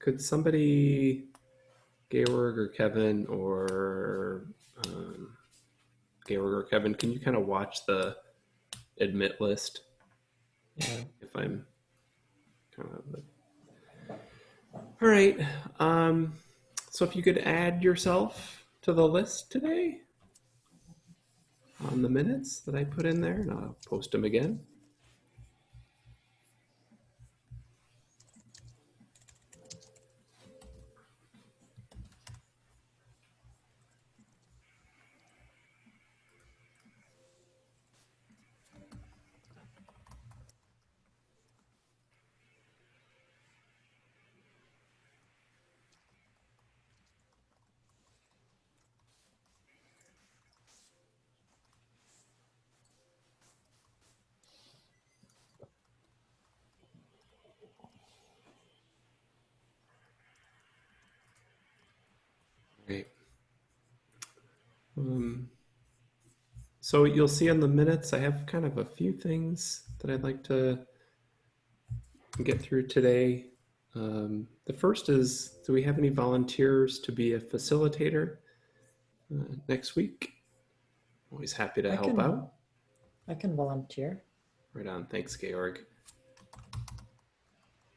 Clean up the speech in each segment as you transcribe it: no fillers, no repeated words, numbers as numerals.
Could somebody, Georg or Kevin Georg or Kevin, can you kind of watch the admit list Yeah. if I'm kind of all right. So if you could add yourself to the list today on the minutes that I put in there, and I'll post them again. Right. Um, so you'll see in the minutes, I have kind of a few things that I'd like to get through today. The first is, do we have any volunteers to be a facilitator next week? Always happy to I help can out. I can volunteer. Right on. Thanks, Georg.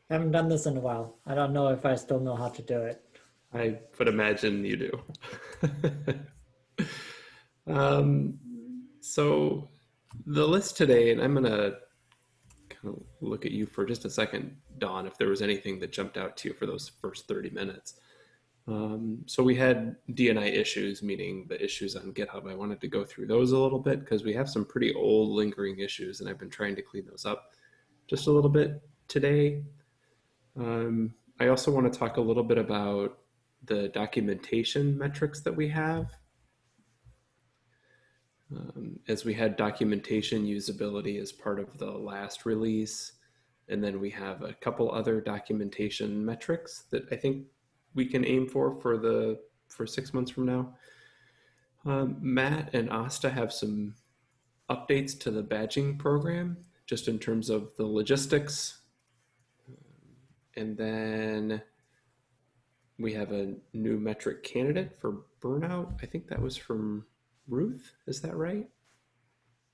I haven't done this in a while. I don't know if I still know how to do it. I would imagine you do. um, so the list today, and I'm going to kind of look at you for just a second, Dawn, if there was anything that jumped out to you for those first 30 minutes. So we had DNI issues, meaning the issues on GitHub. I wanted to go through those a little bit because we have some pretty old lingering issues, and I've been trying to clean those up just a little bit today. I also want to talk a little bit about the documentation metrics that we have. As we had documentation usability as part of the last release, and then we have a couple other documentation metrics that I think we can aim for 6 months from now. Matt and Asta have some updates to the badging program, just in terms of the logistics. And then we have a new metric candidate for burnout. I think that was from Ruth, is that right?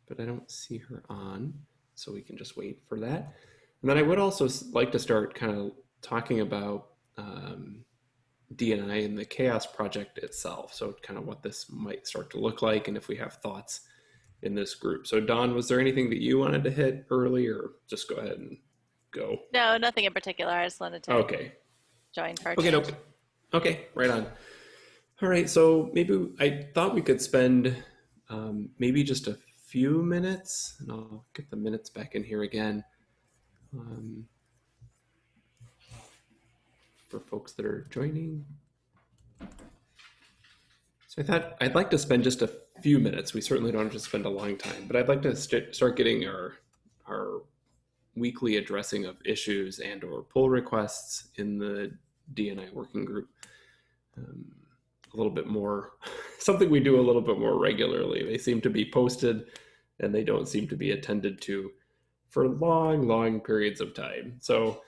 But I don't see her on, so we can just wait for that. And then I would also like to start kind of talking about DNI and the CHAOSS project itself. So kind of what this might start to look like and if we have thoughts in this group. So Dawn, was there anything that you wanted to hit early, or just go ahead and go? No, nothing in particular. I just wanted to Okay. join for a Okay, change. no. Okay, right on. All right, so maybe I thought we could spend maybe just a few minutes, and I'll get the minutes back in here again for folks that are joining. So I thought I'd like to spend just a few minutes. We certainly don't have to spend a long time, but I'd like to start getting our weekly addressing of issues and or pull requests in the DNI working group a little bit more, something we do a little bit more regularly. They seem to be posted and they don't seem to be attended to for long periods of time. So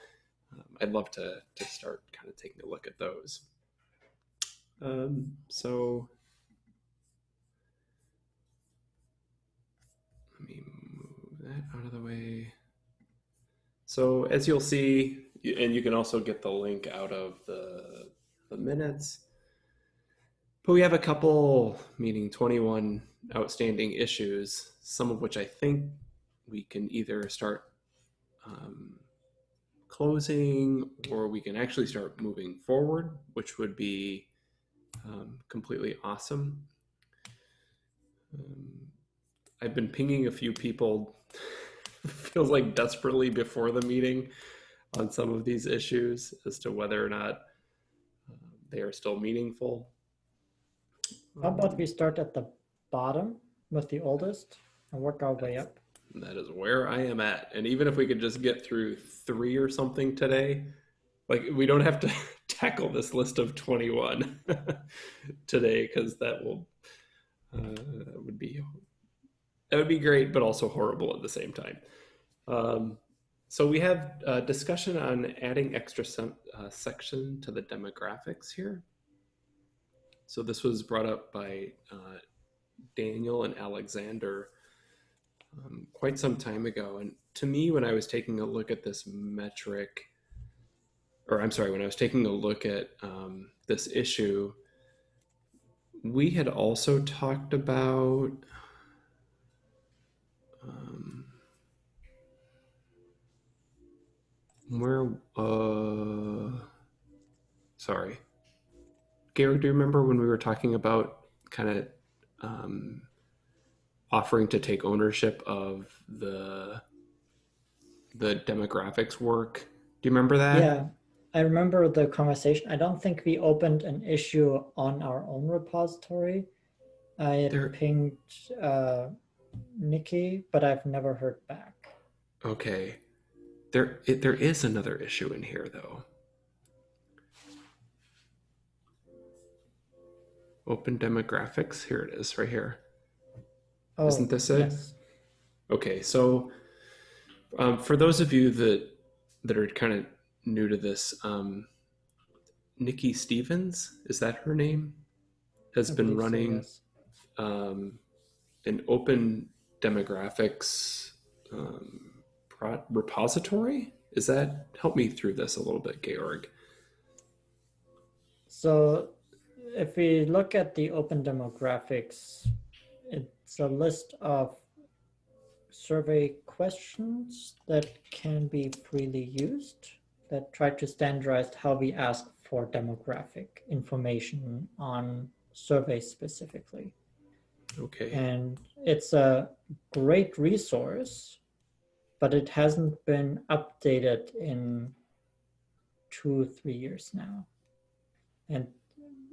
I'd love to start kind of taking a look at those. So let me move that out of the way. So as you'll see, and you can also get the link out of the minutes, but we have a couple, meaning 21 outstanding issues, some of which I think we can either start closing or we can actually start moving forward, which would be completely awesome. I've been pinging a few people, feels like desperately before the meeting, on some of these issues as to whether or not they are still meaningful. How about we start at the bottom with the oldest and work our way up? That is where I am at. And even if we could just get through 3 or something today, like we don't have to tackle this list of 21 today, because that would be great, but also horrible at the same time. So we have a discussion on adding extra section to the demographics here. So this was brought up by Daniel and Alexander quite some time ago. And to me, when I was taking a look at this metric, or I'm sorry, when I was taking a look at this issue, we had also talked about where, sorry. Gary, do you remember when we were talking about kind of offering to take ownership of the demographics work? Do you remember that? Yeah, I remember the conversation. I don't think we opened an issue on our own repository. I had There, pinged Nikki, but I've never heard back. okay. There is another issue in here though. Open demographics. Here it is, right here. Oh, Isn't this it? yes. Okay, so for those of you that are kind of new to this, Nikki Stevens, is that her name? Has I been believe so, running yes. an open demographics repository. Is that, help me through this a little bit, Georg? So if we look at the open demographics, it's a list of survey questions that can be freely used that try to standardize how we ask for demographic information on surveys specifically. Okay. And it's a great resource, but it hasn't been updated in 2-3 years now. And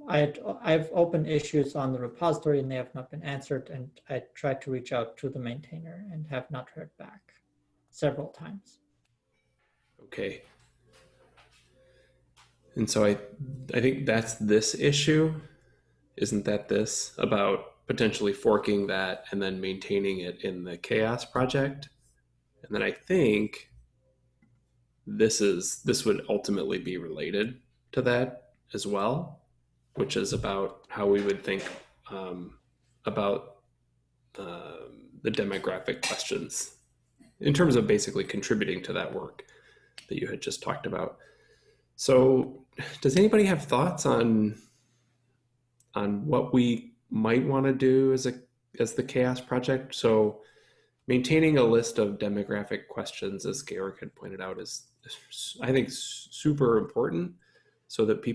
I've opened issues on the repository and they have not been answered, and I tried to reach out to the maintainer and have not heard back several times. Okay. And so I think that's this issue. Isn't that this about potentially forking that and then maintaining it in the CHAOSS project? And then I think this would ultimately be related to that as well, which is about how we would think about the demographic questions in terms of basically contributing to that work that you had just talked about. So does anybody have thoughts on what we might want to do as the CHAOSS project? So maintaining a list of demographic questions, as Georg had pointed out, is I think super important, so that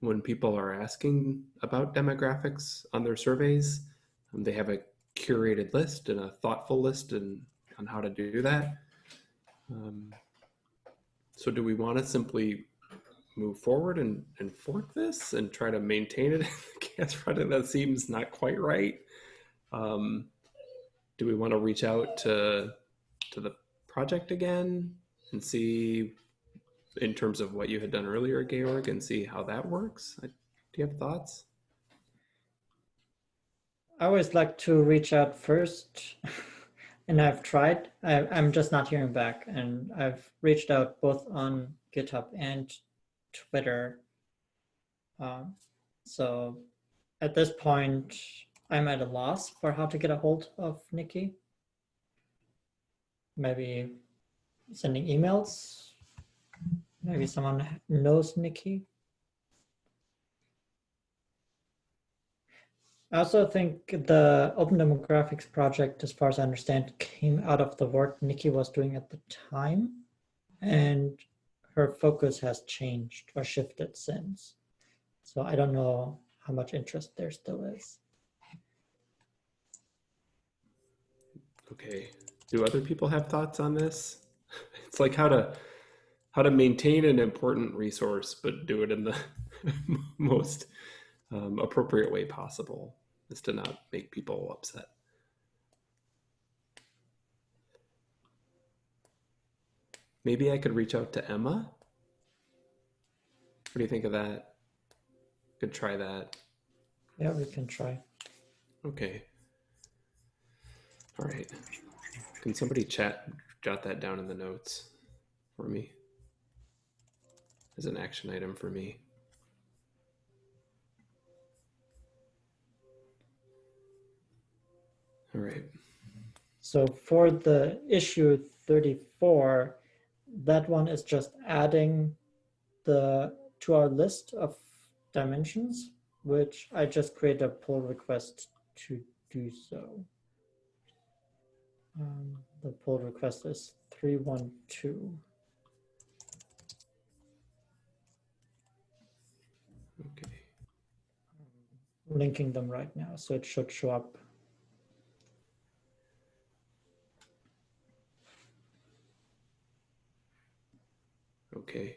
when people are asking about demographics on their surveys, they have a curated list and a thoughtful list on how to do that. So do we want to simply move forward and fork this and try to maintain it in the CHAOSS project? That seems not quite right. Do we want to reach out to the project again and see, in terms of what you had done earlier, Georg, and see how that works? Do you have thoughts? I always like to reach out first, and I've tried. I'm just not hearing back, and I've reached out both on GitHub and Twitter. So at this point, I'm at a loss for how to get a hold of Nikki. Maybe sending emails. Maybe someone knows Nikki. I also think the Open Demographics project, as far as I understand, came out of the work Nikki was doing at the time, and her focus has changed or shifted since. So I don't know how much interest there still is. Okay. Do other people have thoughts on this? It's like how to maintain an important resource, but do it in the most appropriate way possible, is to not make people upset. Maybe I could reach out to Emma. What do you think of that? Could try that. Yeah, we can try. Okay. All right. Can somebody jot that down in the notes? for me as an action item for me. All right. So for the issue 34, that one is just adding to our list of dimensions, which I just create a pull request to do so. The pull request is 312. Okay. Linking them right now, so it should show up. Okay.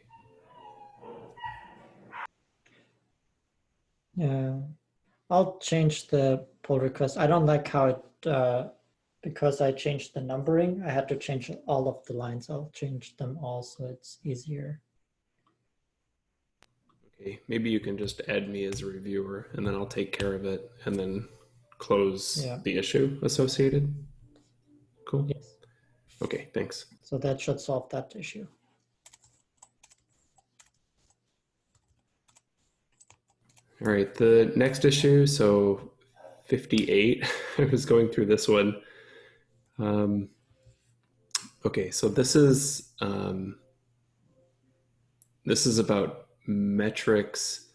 Yeah, I'll change the pull request. I don't like how it, because I changed the numbering, I had to change all of the lines. I'll change them all so it's easier. Okay. Maybe you can just add me as a reviewer and then I'll take care of it and then close the issue associated. Cool. Yes. Okay, thanks. So that should solve that issue. All right, the next issue, so 58, I was going through this one. Okay, so this is about metrics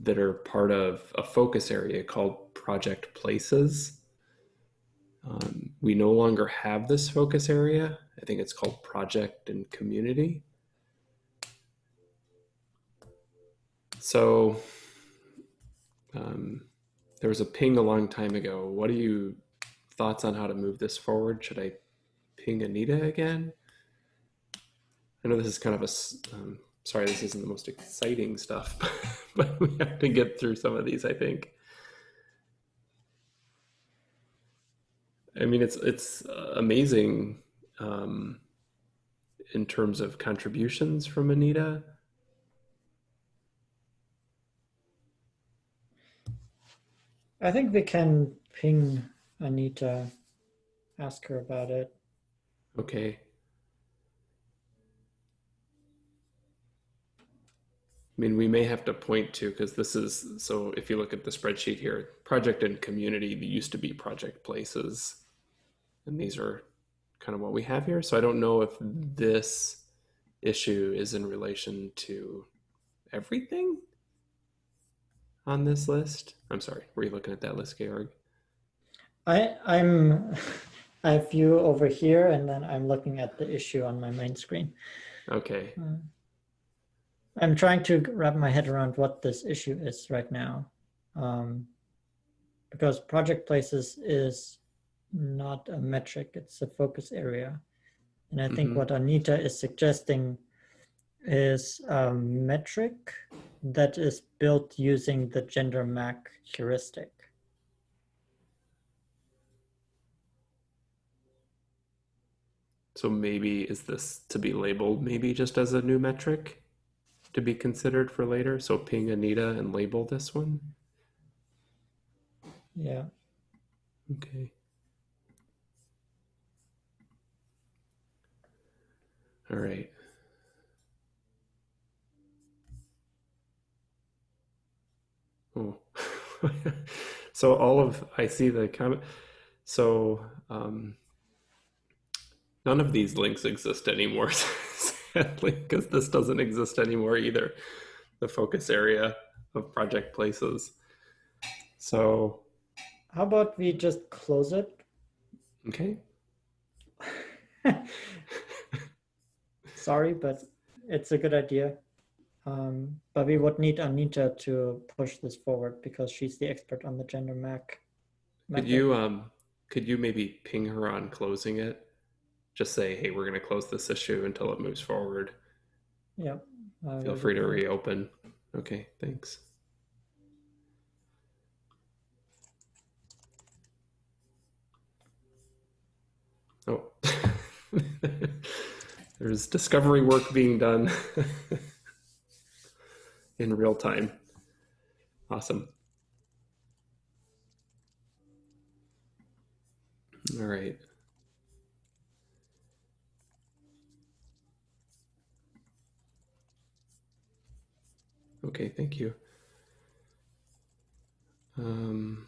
that are part of a focus area called project places. We no longer have this focus area. I think it's called project and community. So there was a ping a long time ago. What are you thoughts on how to move this forward? Should I ping Anita again? I know this is kind of a, sorry, this isn't the most exciting stuff, but we have to get through some of these, I think. I mean, it's amazing in terms of contributions from Anita. I think we can ping Anita, ask her about it. Okay. I mean, we may have to point to, because this is, so if you look at the spreadsheet here, project and community, they used to be project places. And these are kind of what we have here. So I don't know if this issue is in relation to everything on this list. I'm sorry, were you looking at that list, Georg? I'm I have you over here, and then I'm looking at the issue on my main screen. Okay. I'm trying to wrap my head around what this issue is right now, because project places is not a metric, it's a focus area. And I think what Anita is suggesting is a metric that is built using the gender MAC heuristic. So maybe is this to be labeled maybe just as a new metric to be considered for later? So ping Anita and label this one? Yeah. Okay. All right. Oh. So all of, I see the comment. So none of these links exist anymore, sadly, because this doesn't exist anymore either. The focus area of project places. So how about we just close it? Okay. Sorry, but it's a good idea. But we would need Anita to push this forward because she's the expert on the gender MAC. Could you maybe ping her on closing it? Just say, hey, we're going to close this issue until it moves forward. Yeah. Feel free to reopen. Okay, thanks. Oh, there's discovery work being done in real time. Awesome. All right. Okay, thank you. Develop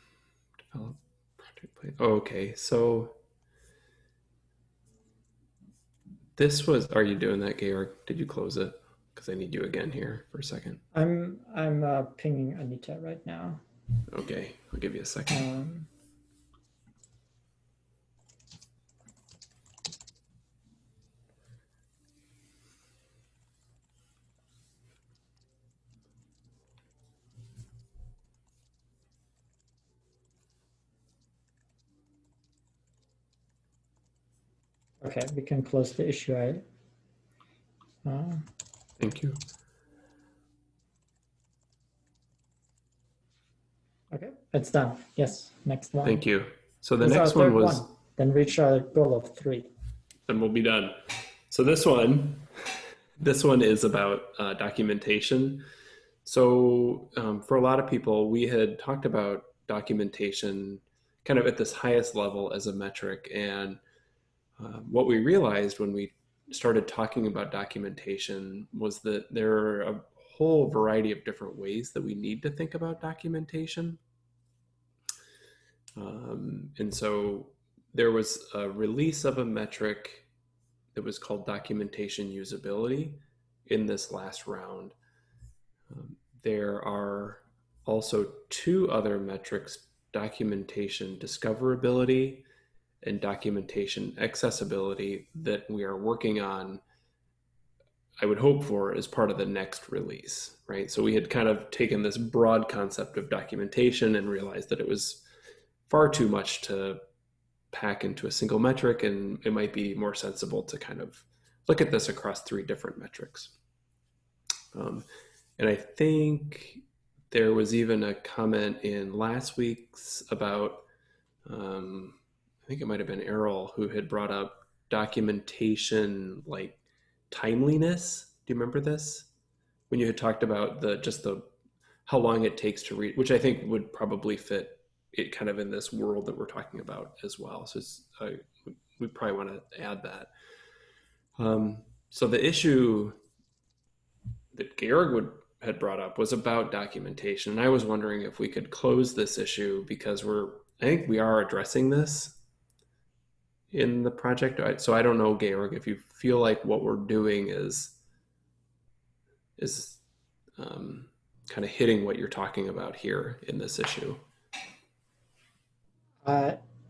project plan. Oh, okay, so this was. Are you doing that, Georg? Did you close it? Because I need you again here for a second. I'm pinging Anita right now. Okay, I'll give you a second. Okay, we can close the issue. Thank you. Okay, it's done. Yes, next one. Thank you. So the This is next our one third was. one. Then reach our goal of 3. Then we'll be done. So this one is about documentation. So for a lot of people, we had talked about documentation kind of at this highest level as a metric. And what we realized when we started talking about documentation was that there are a whole variety of different ways that we need to think about documentation. And so there was a release of a metric that was called documentation usability in this last round. There are also 2 other metrics, documentation discoverability and documentation accessibility, that we are working on, I would hope for, as part of the next release, right? So we had kind of taken this broad concept of documentation and realized that it was far too much to pack into a single metric, and it might be more sensible to kind of look at this across 3 different metrics. And I think there was even a comment in last week's about, I think it might have been Errol who had brought up documentation, like timeliness. Do you remember this? When you had talked about the how long it takes to read, which I think would probably fit it kind of in this world that we're talking about as well. So we probably want to add that. So the issue that Georg had brought up was about documentation. And I was wondering if we could close this issue, because I think we are addressing this in the project. So I don't know, Georg, if you feel like what we're doing is kind of hitting what you're talking about here in this issue.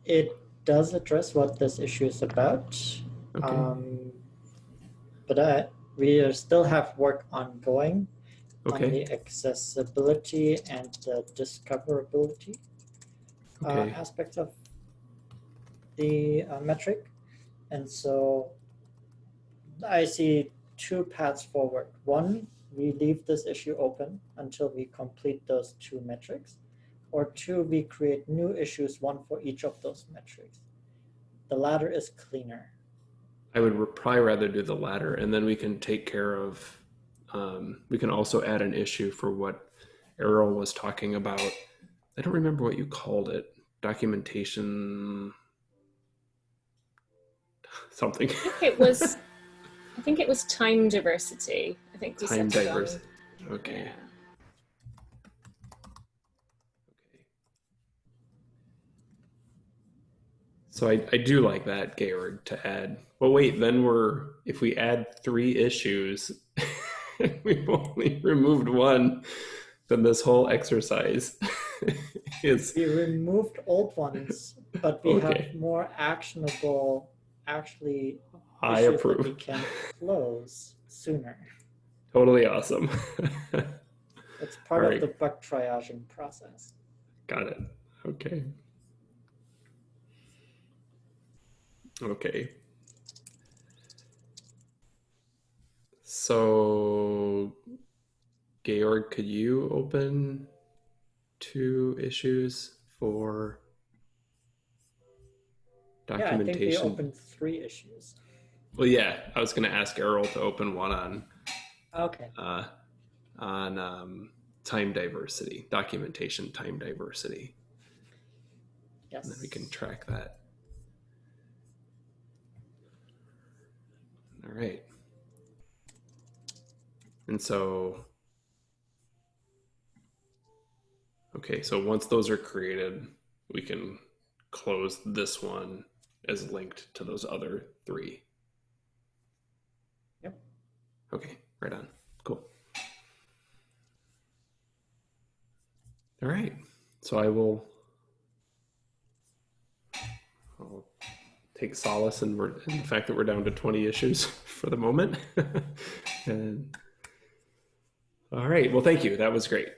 It does address what this issue is about. Okay. But we still have work ongoing on Okay. the accessibility and the discoverability Okay. aspects of the metric. And so I see 2 paths forward. One, we leave this issue open until we complete those 2 metrics. Or 2, we create new issues, one for each of those metrics. The latter is cleaner. I would probably rather do the latter, and then we can take care of, we can also add an issue for what Errol was talking about. I don't remember what you called it. Documentation something. I think it was time diversity. I think we Time settled diversity. on. Okay. Yeah. So I do like that, Georg, to add. Well, wait, then if we add 3 issues, we've only removed 1, then this whole exercise is. We removed old ones, but we Okay. have more actionable, issues approve. that we can close sooner. Totally awesome. It's part All of the right. bug triaging process. Got it. Okay. Okay. So, Georg, could you open 2 issues for Yeah, I think we documentation? opened 3 issues. Well, yeah, I was going to ask Errol to open one Okay. on time diversity, documentation time diversity. Yes. And then we can track that. All right. And so Okay, so once those are created, we can close this one as linked to those other three. Yep. Okay, right on. Cool. All right. So I'll take solace in the fact that we're down to 20 issues for the moment. And all right. Well, thank you. That was great.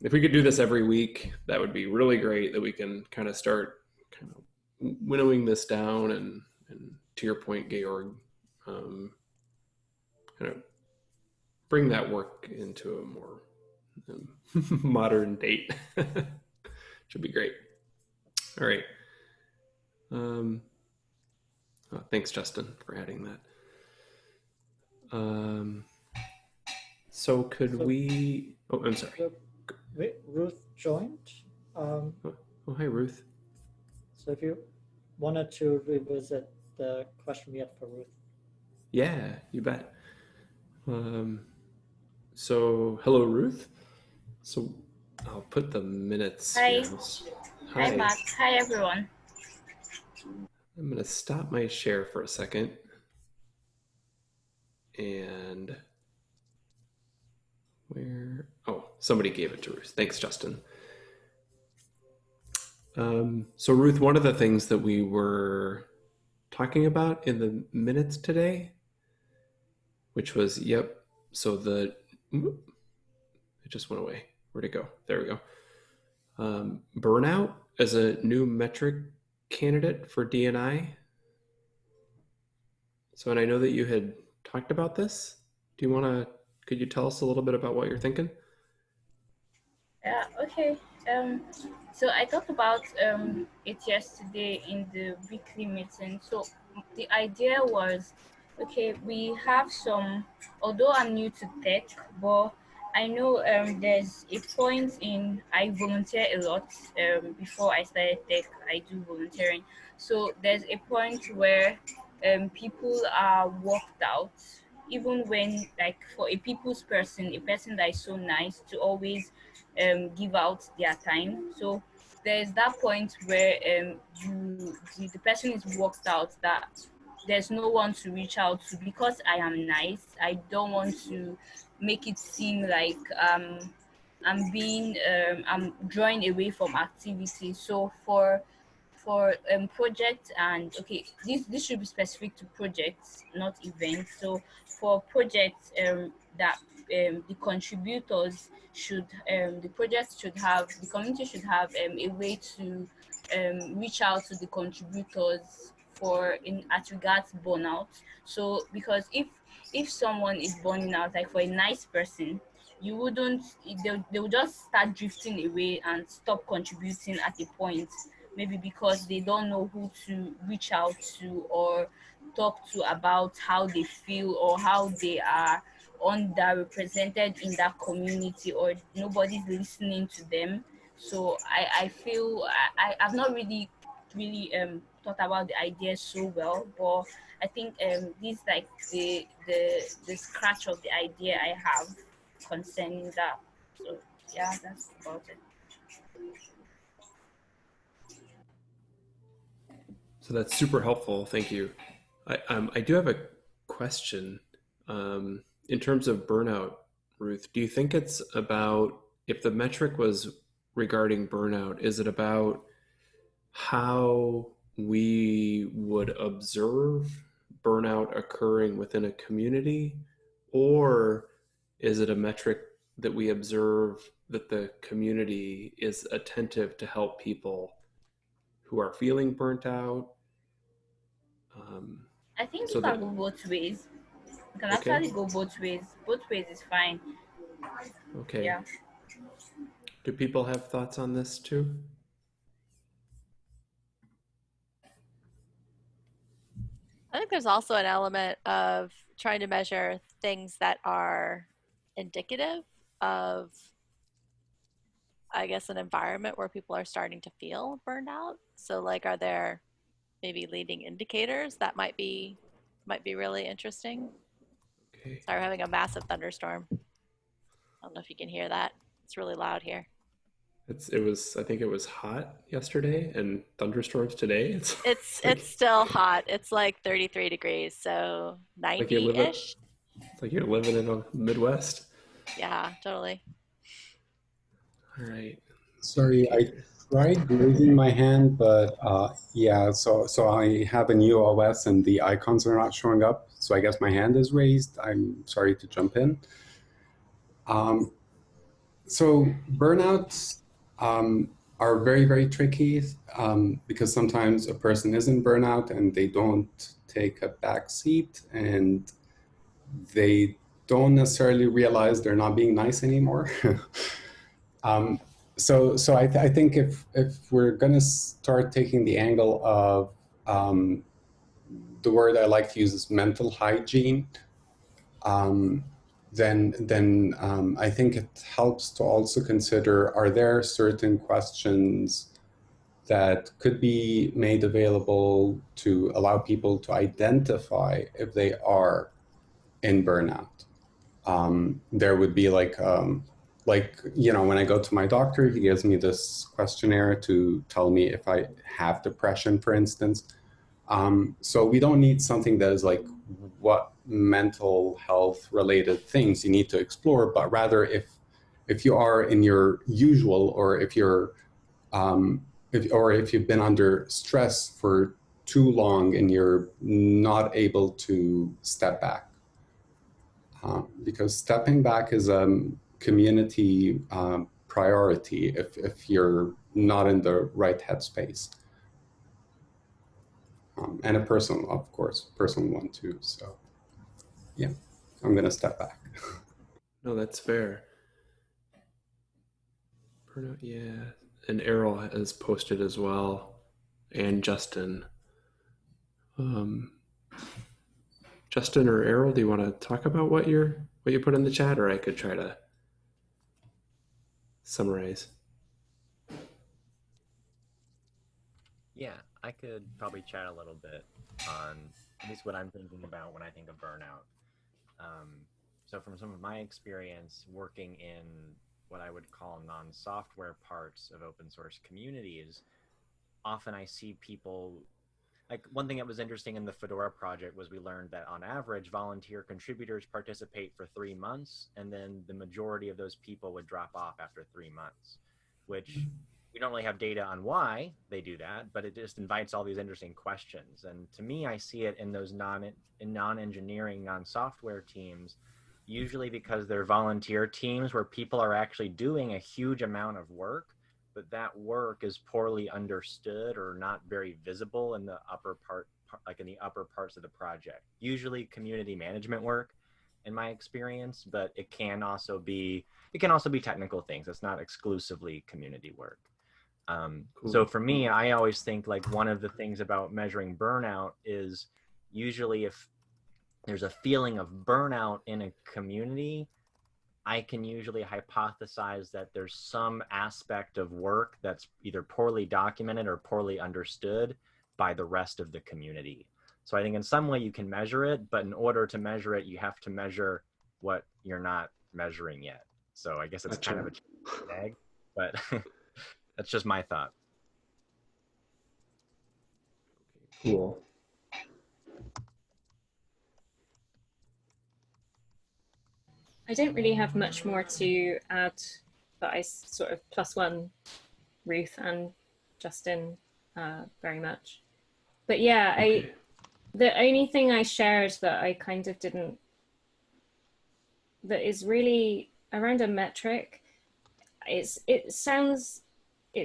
If we could do this every week, that would be really great. That we can kind of start kind of winnowing this down, and to your point, Georg, kind of bring that work into a more modern date. Should be great. All right. Oh, thanks, Justin, for adding that. So could we? Oh, I'm sorry. Ruth joined. Oh, hi, Ruth. So if you wanted to revisit the question we had for Ruth. Yeah, you bet. So hello, Ruth. So I'll put the minutes Hi. here. Hi, Mark. Hi, everyone. I'm going to stop my share for a second. And where? Oh, somebody gave it to Ruth. Thanks, Justin. So Ruth, one of the things that we were talking about in the minutes today, which was, so it just went away. Where'd it go? There we go. Burnout as a new metric candidate for D&I. So, and I know that you had talked about this. Could you tell us a little bit about what you're thinking? Yeah, okay. So I talked about it yesterday in the weekly meeting. So the idea was, okay, we have some, although I'm new to tech, but I know there's a point in, I volunteer a lot. Before I started tech, I do volunteering. So there's a point where people are worked out, even when, like, for a people's person, a person that is so nice to always give out their time. So there's that point where the person is worked out, that there's no one to reach out to because I am nice. I don't want to make it seem like I'm drawing away from activity. So for projects, and okay, this should be specific to projects, not events. So for projects, that the contributors should the project should have, the community should have a way to reach out to the contributors for in at regards burnout. So because if someone is burning out, like for a nice person, you wouldn't, they'll just start drifting away and stop contributing at a point, maybe because they don't know who to reach out to or talk to about how they feel or how they are underrepresented in that community, or nobody's listening to them. So I feel I've not really thought about the idea so well, but I think this like the scratch of the idea I have concerning that. So yeah, that's about it. So that's super helpful. Thank you. I do have a question. In terms of burnout, Ruth, do you think it's about, if the metric was regarding burnout, is it about how we would observe burnout occurring within a community? Or is it a metric that we observe that the community is attentive to help people who are feeling burnt out? I think So you can that, go both ways. You can okay, actually go both ways. Both ways is fine. okay. Yeah. Do people have thoughts on this too? I think there's also an element of trying to measure things that are indicative of, I guess, an environment where people are starting to feel burned out. So, like, are there maybe leading indicators that might be really interesting? Okay. Sorry, we're having a massive thunderstorm. I don't know if you can hear that. It's really loud here. I think it was hot yesterday and thunderstorms today. It's It's still hot. It's like 33 degrees, so like you live it. 90-ish. It's like you're living in the Midwest. Yeah, totally. All right. Sorry, I Okay. tried raising my hand, but yeah, so I have a new OS and the icons are not showing up. So I guess my hand is raised. I'm sorry to jump in. So burnouts are very, very tricky because sometimes a person is in burnout and they don't take a back seat and they don't necessarily realize they're not being nice anymore. So I think if we're going to start taking the angle of the word I like to use is mental hygiene, then I think it helps to also consider, are there certain questions that could be made available to allow people to identify if they are in burnout? There would be like, when I go to my doctor, he gives me this questionnaire to tell me if I have depression, for instance. So we don't need something that is like what mental health related things you need to explore, but rather if you are in your usual, or if you're if you've been under stress for too long and you're not able to step back, because stepping back is a community priority if you're not in the right headspace. And a personal, of course, personal one too. So yeah, I'm gonna step back. No, that's fair. Burnout, yeah. And Errol has posted as well, and Justin. Um, Justin or Errol, do you want to talk about what you put in the chat, or I could try to summarize? Yeah, I could probably chat a little bit on at least what I'm thinking about when I think of burnout. So from some of my experience working in what I would call non-software parts of open source communities, often I see people, like one thing that was interesting in the Fedora project was we learned that on average, volunteer contributors participate for 3 months, and then the majority of those people would drop off after 3 months, which we don't really have data on why they do that, but it just invites all these interesting questions. And to me, I see it in those non-engineering, non-software teams, usually because they're volunteer teams where people are actually doing a huge amount of work, but that work is poorly understood or not very visible in the upper part, like in the upper parts of the project. Usually community management work in my experience, but it can also be technical things. It's not exclusively community work. Cool. So for me, I always think like one of the things about measuring burnout is usually if there's a feeling of burnout in a community, I can usually hypothesize that there's some aspect of work that's either poorly documented or poorly understood by the rest of the community. So I think in some way you can measure it, but in order to measure it, you have to measure what you're not measuring yet. So I guess it's kind of a chicken and egg, but that's just my thought. Cool. I don't really have much more to add, but I sort of +1 Ruth and Justin very much. But yeah, Okay. the only thing I shared that I kind of didn't, that is really around a metric, it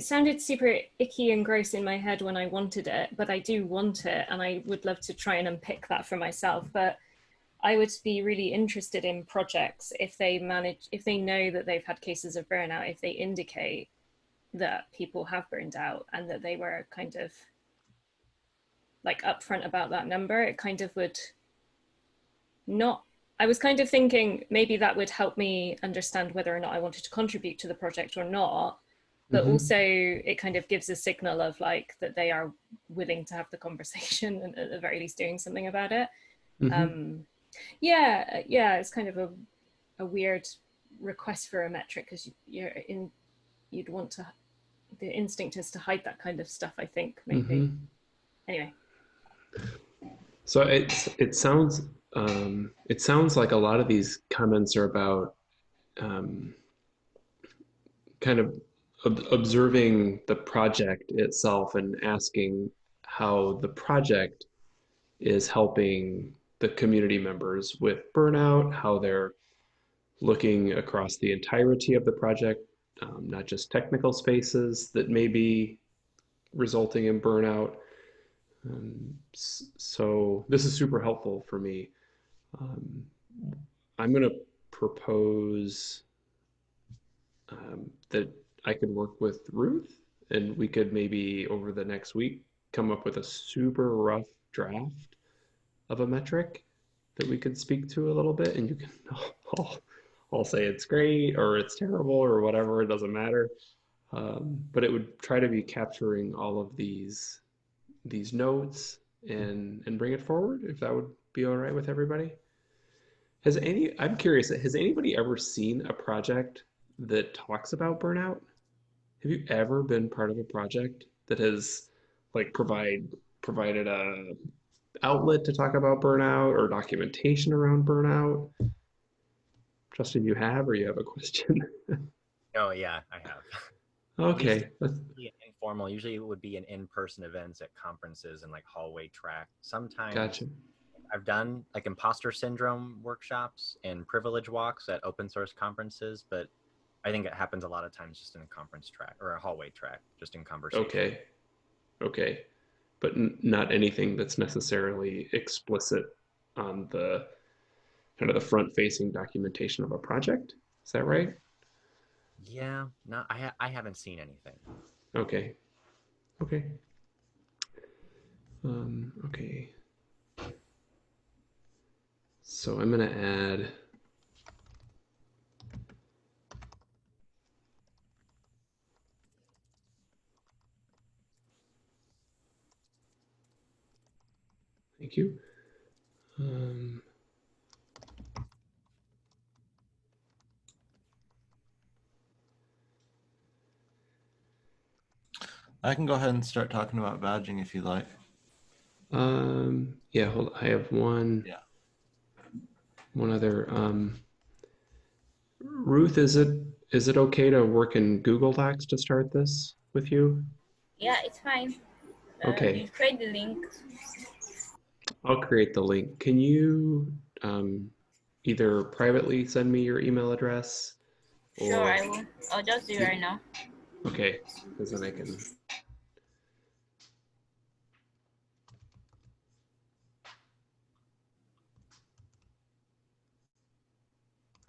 sounded super icky and gross in my head when I wanted it, but I do want it, and I would love to try and unpick that for myself. But I would be really interested in projects if they know that they've had cases of burnout, if they indicate that people have burned out and that they were kind of like upfront about that number. It kind of would not, I was kind of thinking maybe that would help me understand whether or not I wanted to contribute to the project or not. But also it kind of gives a signal of like that they are willing to have the conversation and at the very least doing something about it. Yeah, it's kind of a weird request for a metric because you're in you'd want to, the instinct is to hide that kind of stuff, I think, maybe. Mm-hmm. Anyway. So it sounds like a lot of these comments are about kind of observing the project itself and asking how the project is helping the community members with burnout, how they're looking across the entirety of the project, not just technical spaces that may be resulting in burnout. So this is super helpful for me. Um, I'm going to propose that I could work with Ruth, and we could maybe over the next week come up with a super rough draft of a metric that we could speak to a little bit, and you can all say it's great or it's terrible or whatever. It doesn't matter. But it would try to be capturing all of these notes and bring it forward, if that would be all right with everybody. I'm curious, has anybody ever seen a project that talks about burnout? Have you ever been part of a project that has like provided a outlet to talk about burnout or documentation around burnout? Justin, you have, or you have a question? Oh yeah, I have. Okay. Usually informal. Usually it would be in in-person events at conferences and like hallway track. Sometimes Gotcha. I've done like imposter syndrome workshops and privilege walks at open source conferences, but I think it happens a lot of times just in a conference track or a hallway track, just in conversation. Okay. But not anything that's necessarily explicit on the kind of the front-facing documentation of a project. Is that right? Yeah, no, I haven't seen anything. Okay. Okay. So I'm going to add thank you. I can go ahead and start talking about badging if you like. Yeah, hold on. I have one other. Ruth, is it okay to work in Google Docs to start this with you? Yeah, it's fine. Okay. You create the link. I'll create the link. Can you either privately send me your email address? Sure, I will. I'll just do it right now. Okay, because then I can.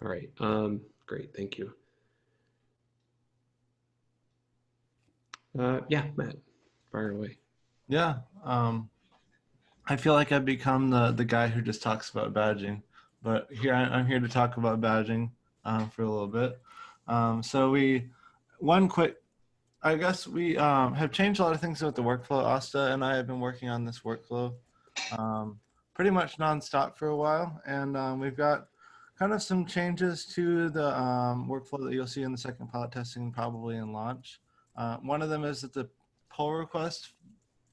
All right. Great. Thank you. Yeah, Matt, fire away. Yeah. I feel like I've become the guy who just talks about badging, but I'm here to talk about badging for a little bit. So I guess we have changed a lot of things with the workflow. Asta and I have been working on this workflow pretty much nonstop for a while, and we've got kind of some changes to the workflow that you'll see in the second pilot testing, probably in launch. One of them is that the pull request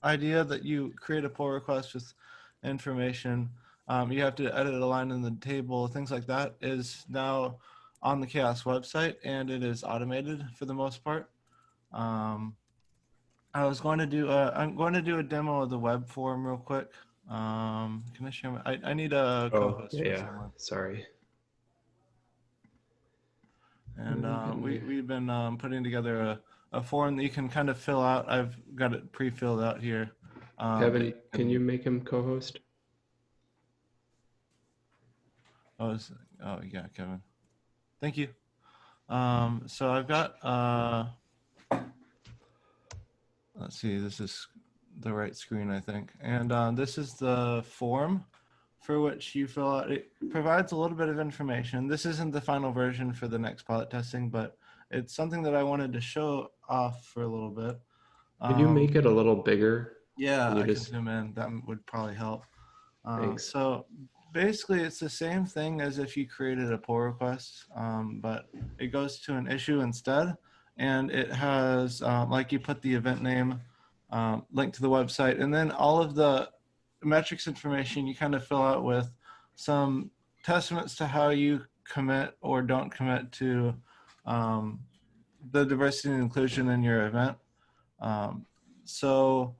idea that you create a pull request with information. You have to edit a line in the table, things like that is now on the CHAOSS website, and it is automated for the most part. I'm going to do a demo of the web form real quick. Can I share I need a co-host for someone. Sorry. And we've been putting together a form that you can kind of fill out. I've got it pre-filled out here. Kevin, can you make him co-host? Oh yeah, Kevin. Thank you. So I've got, let's see, this is the right screen, I think. And this is the form for which you fill out. It provides a little bit of information. This isn't the final version for the next pilot testing, but it's something that I wanted to show off for a little bit. Can you make it a little bigger? Yeah, I can zoom in. That would probably help. Thanks. So basically, it's the same thing as if you created a pull request, but it goes to an issue instead. and it has, like you put the event name, link to the website, and then all of the metrics information you kind of fill out with some testaments to how you commit or don't commit to the diversity and inclusion in your event. So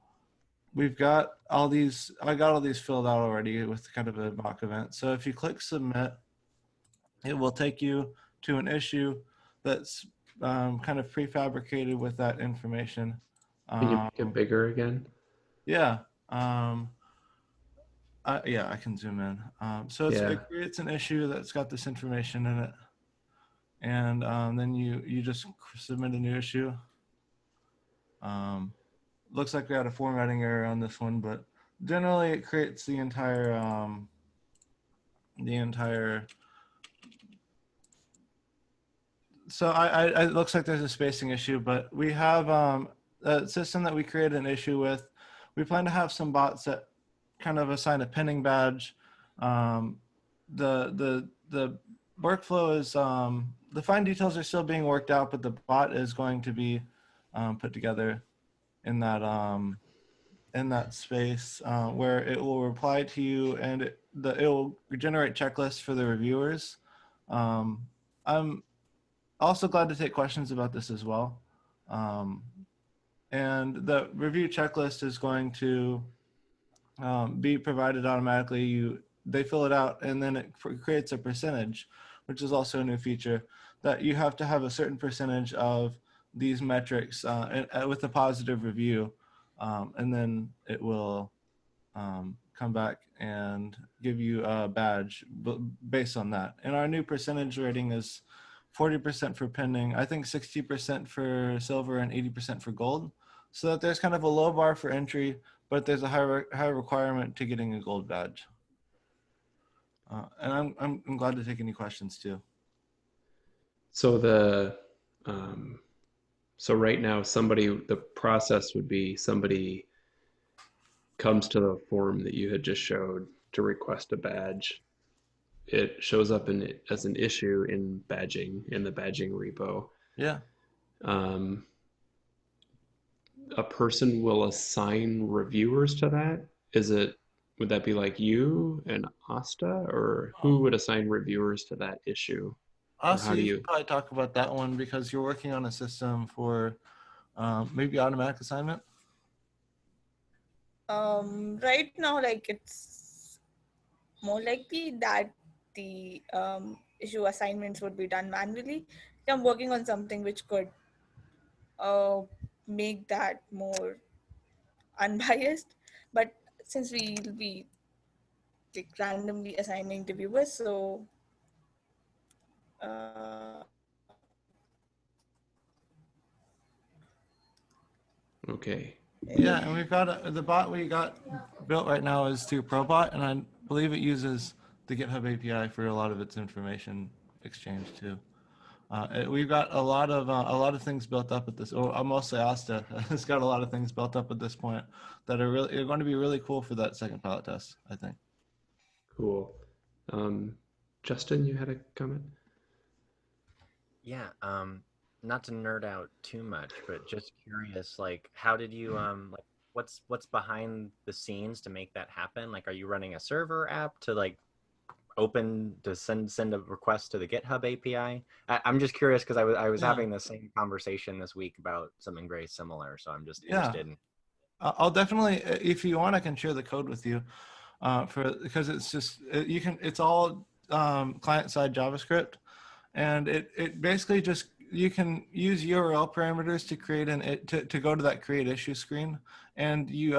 we've got all these, I got all these filled out already with kind of a mock event. So if you click submit, it will take you to an issue that's kind of prefabricated with that information. Can you make it bigger again? Yeah. Yeah, I can zoom in. So Yeah. it creates an issue that's got this information in it. And then you just submit a new issue. Looks like we had a formatting error on this one, but generally it creates the entire so it looks like there's a spacing issue, but we have a system that we created an issue with. We plan to have some bots that kind of assign a pinning badge. The workflow is, the fine details are still being worked out, but the bot is going to be put together in that space where it will reply to you, and it will generate checklists for the reviewers. I'm also glad to take questions about this as well. And the review checklist is going to be provided automatically. They fill it out, and then it creates a percentage, which is also a new feature, that you have to have a certain percentage of these metrics with a positive review, and then it will come back and give you a badge based on that. And our new percentage rating is 40% for pending, I think 60% for silver and 80% for gold. So that there's kind of a low bar for entry, but there's a high requirement to getting a gold badge. And I'm glad to take any questions too. So so right now the process would be somebody comes to the form that you had just showed to request a badge. It shows up as an issue in badging, in the badging repo. Yeah. A person will assign reviewers to that. Would that be like you and Asta, or who would assign reviewers to that issue? Also, you should probably talk about that one because you're working on a system for maybe automatic assignment. Right now, like, it's more likely that the issue assignments would be done manually. I'm working on something which could make that more unbiased, but since we'll be like randomly assigning the viewers, so Okay. Yeah, and we've got the bot we got built right now is through Probot, and I believe it uses the GitHub API for a lot of its information exchange too. We've got a lot of things built up at this. Or mostly Asta has got a lot of things built up at this point that are going to be really cool for that second pilot test, I think. Cool. Justin, you had a comment? Yeah. Not to nerd out too much, but just curious, like, how did you like, what's behind the scenes to make that happen? Like, are you running a server app to like send a request to the GitHub API? I'm just curious because I was having the same conversation this week about something very similar, so I'm just interested in. I'll definitely, if you want, I can share the code with you because it's just it's all client-side JavaScript, and it basically just, you can use URL parameters to create to go to that create issue screen, and you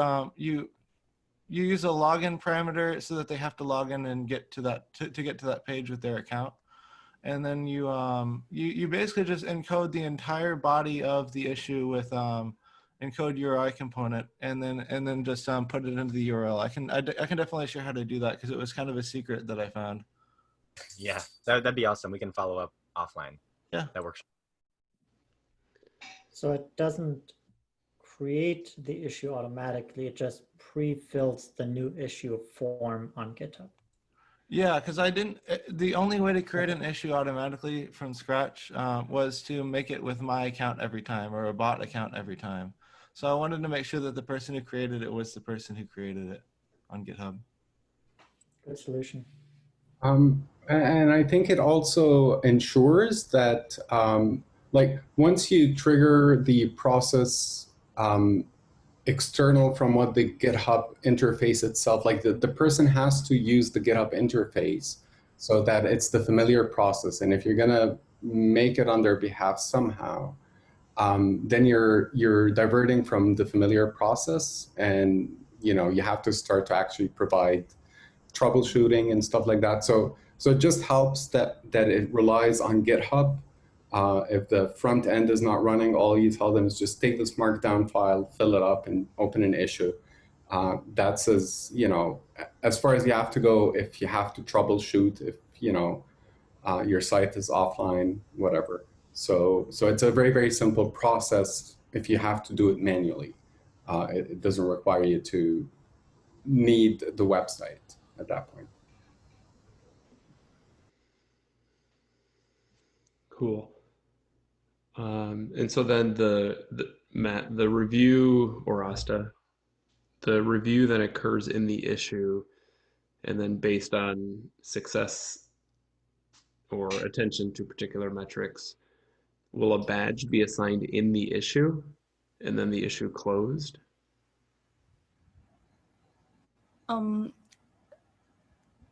use a login parameter so that they have to log in and get to that to get to that page with their account, and then you basically just encode the entire body of the issue with encode URI component, and then just put it into the URL. I can definitely share how to do that because it was kind of a secret that I found. Yeah, that'd be awesome. We can follow up offline. Yeah, that works. So it doesn't create the issue automatically, it just pre-fills the new issue form on GitHub. Yeah, because I didn't. The only way to create an issue automatically from scratch was to make it with my account every time or a bot account every time. So I wanted to make sure that the person who created it was the person who created it on GitHub. Good solution. And I think it also ensures that, like, once you trigger the process external from what the GitHub interface itself, like the person has to use the GitHub interface so that it's the familiar process. And if you're going to make it on their behalf somehow, then you're diverting from the familiar process, and you have to start to actually provide troubleshooting and stuff like that. So it just helps that it relies on GitHub. If the front end is not running, all you tell them is just take this markdown file, fill it up, and open an issue. That's as far as you have to go if you have to troubleshoot, if your site is offline, whatever. So it's a very, very simple process if you have to do it manually. It doesn't require you to need the website at that point. Cool. And so then Matt, the review, or Asta, the review then occurs in the issue, and then based on success or attention to particular metrics, will a badge be assigned in the issue and then the issue closed?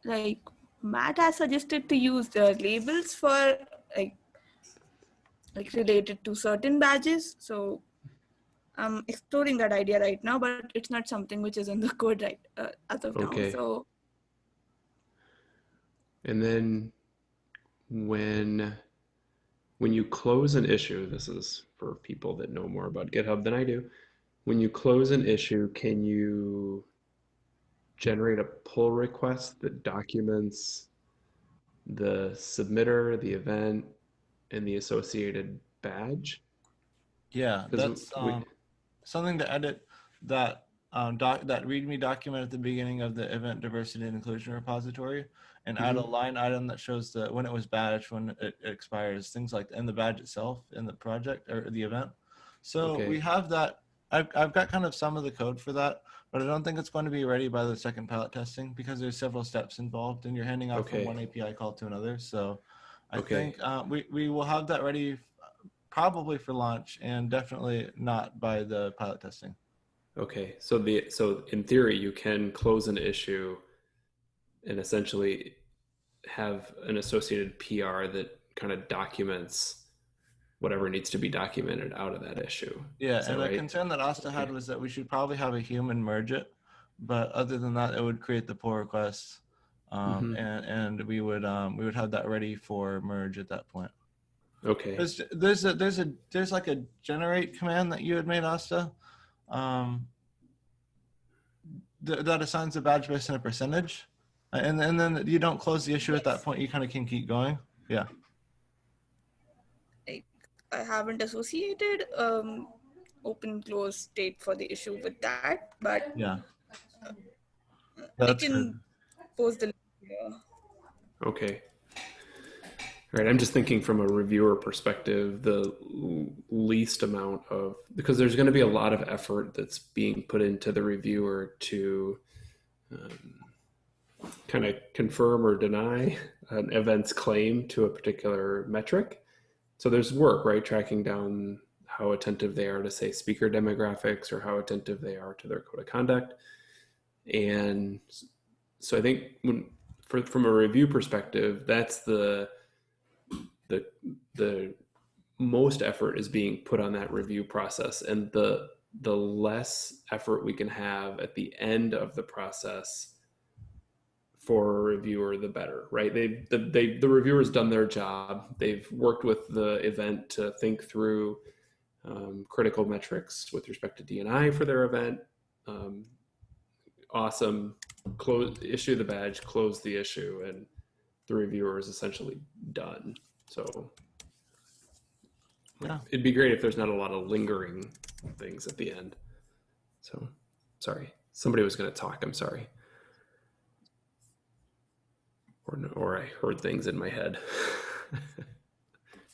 Like Matt has suggested to use the labels for like related to certain badges. So I'm exploring that idea right now, but it's not something which is in the code right as of now. Okay. So And then when you close an issue, this is for people that know more about GitHub than I do. When you close an issue, can you generate a pull request that documents the submitter, the event, and the associated badge? Yeah, 'Cause that's something to edit that that README document at the beginning of the event diversity and inclusion repository, and add a line item that shows when it was badged, when it expires, things like, and the badge itself in the project or the event. So Okay. we have that. I've got kind of some of the code for that, but I don't think it's going to be ready by the second pilot testing because there's several steps involved, and you're handing off from one API call to another. So I think we will have that ready probably for launch, and definitely not by the pilot testing. Okay, so in theory, you can close an issue and essentially have an associated PR that kind of documents whatever needs to be documented out of that issue. Yeah, and the concern that Asta had was that we should probably have a human merge it, but other than that, it would create the pull requests, and we would have that ready for merge at that point. Okay. There's like a generate command that you had made, Asta, that assigns a badge based on a percentage, and then you don't close the issue at that point. You kind of can keep going. Yeah. I haven't associated open close state for the issue with that, but yeah, I can post the link here. Okay. All right, I'm just thinking from a reviewer perspective, the least amount of, because there's going to be a lot of effort that's being put into the reviewer to kind of confirm or deny an event's claim to a particular metric. So there's work, right? Tracking down how attentive they are to, say, speaker demographics, or how attentive they are to their code of conduct. And so I think from a review perspective, that's the most effort is being put on that review process, and the less effort we can have at the end of the process for a reviewer, the better, right? The reviewer's done their job. They've worked with the event to think through critical metrics with respect to D&I for their event. Awesome. Issue the badge, close the issue, and the reviewer is essentially done. So yeah, it'd be great if there's not a lot of lingering things at the end. So sorry, somebody was going to talk. I'm sorry. or I heard things in my head.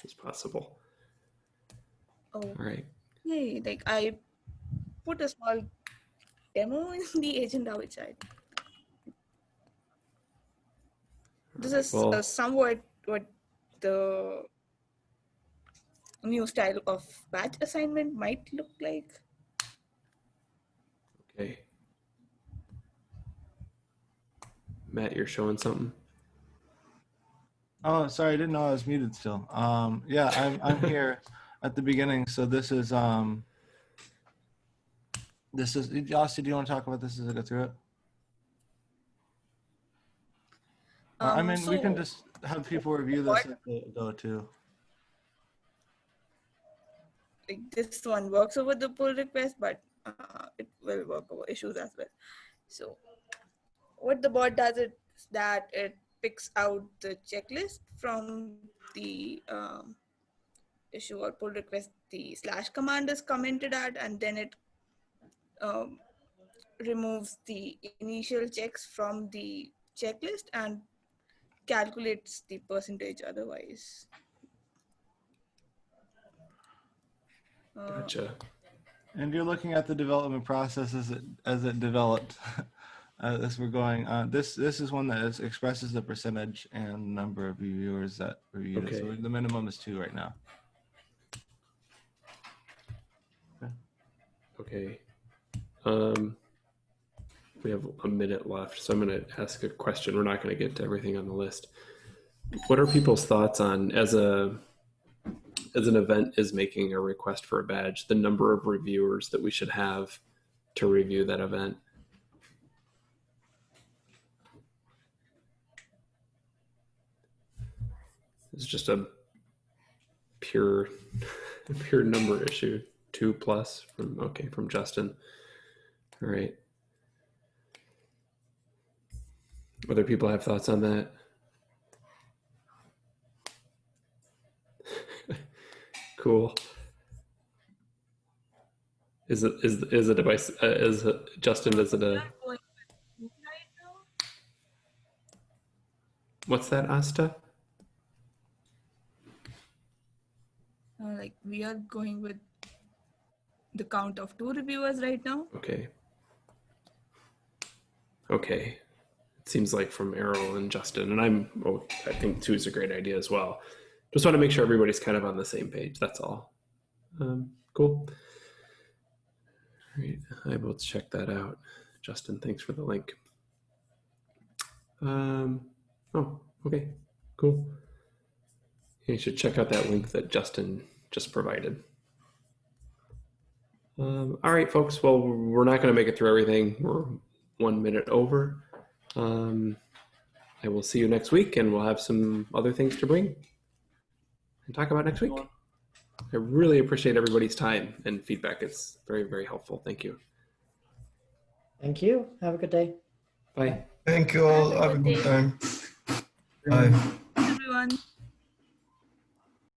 It's possible. Oh, All right. yay. Like I put a small demo in the agenda, which I. This All right, is well, somewhat what the new style of batch assignment might look like. okay. Matt, you're showing something? Oh, sorry, I didn't know I was muted still. Yeah, I'm here at the beginning. So this is Austin, do you want to talk about this as I go through it? I mean, we can So just have people review this as they go too. like this one works over the pull request, but it will work over issues as well. So what the bot does is that it picks out the checklist from the issue or pull request the / command is commented at, and then it removes the initial checks from the checklist and calculates the percentage otherwise. Gotcha. And you're looking at the development process as it developed. As we're going on, this is one that expresses the percentage and number of reviewers that reviewed it. So Okay. the minimum is 2 right now. Okay. We have a minute left, so I'm going to ask a question. We're not going to get to everything on the list. What are people's thoughts on, as an event is making a request for a badge, the number of reviewers that we should have to review that event? It's just a pure number issue. 2+ from Justin. All right. Other people have thoughts on that? Cool. Is it a device? Justin? Is it a? What's that, Asta? Like we are going with the count of 2 reviewers right now. Okay. Okay. It seems like from Errol and Justin, and I think 2 is a great idea as well. Just want to make sure everybody's kind of on the same page. That's all. Cool. All right. I will check that out. Justin, thanks for the link. Oh, okay. Cool. You should check out that link that Justin just provided. All right, folks. Well, we're not going to make it through everything. We're 1 minute over. I will see you next week, and we'll have some other things to bring and talk about next week. I really appreciate everybody's time and feedback. It's very, very helpful. Thank you. Thank you. Have a good day. Bye. Thank you all. Have a good time. Bye. Everyone.